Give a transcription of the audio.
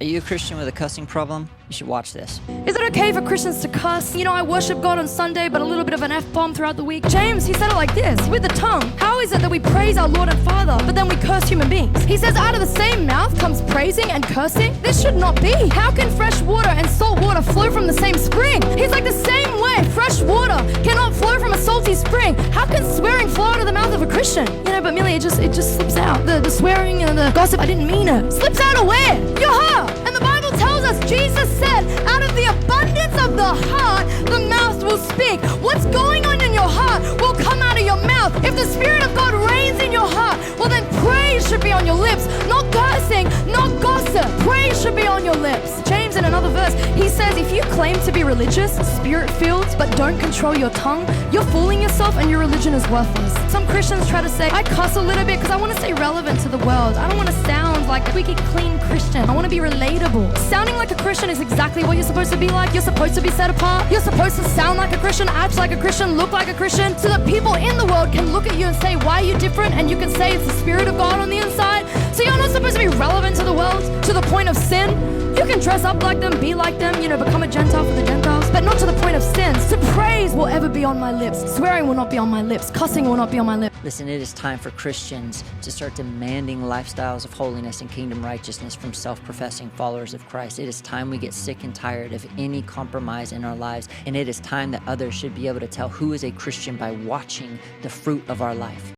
you a Christian with a cussing problem? You should watch this. Is it okay for Christians to cuss? You know, I worship God on Sunday, but a little bit of an F-bomb throughout the week. James, he said it like this, with the tongue. How is it that we praise our Lord and Father, but then we curse human beings? He says, out of the same mouth comes praising and cursing. This should not be. How can fresh water and salt water flow from the same spring? He's like, the same way fresh water cannot flow from a salty spring. How can swearing flow out of the mouth of a Christian? You know, but Millie, it just slips out. The swearing and the gossip, I didn't mean it. Slips out of where? Your heart. And the Bible tells us, Jesus said, out of the abundance of the heart, the mouth will speak. What's going on in your heart will come out of your mouth. If the Spirit of God reigns in your heart, well then praise should be on your lips. Not cursing, not gossip. Praise should be on your lips. James, in another verse, he says, if you claim to be religious, Spirit-filled, but don't control your tongue, you're fooling yourself and your religion is worthless. Some Christians try to say, I cuss a little bit because I want to stay relevant to the world. I don't want to sound like a squeaky clean Christian. I want to be relatable. Sounding like a Christian is exactly what you're supposed to be like. You're supposed to be set apart. You're supposed to sound like a Christian, act like a Christian, look like a Christian, so that people in the world can look at you and say, why are you different? And you can say it's the Spirit of God on the inside. So you're not supposed to be relevant to the world to the point of sin. You can dress up like them, be like them, you know, become a Gentile for the Gentiles, but not to the point of sin. So praise will ever be on my lips. Swearing will not be on my lips. Cussing will not be on my lips. Listen, it is time for Christians to start demanding lifestyles of holiness and kingdom righteousness from self-professing followers of Christ. It is time we get sick and tired of any compromise in our lives, and it is time that others should be able to tell who is a Christian by watching the fruit of our life.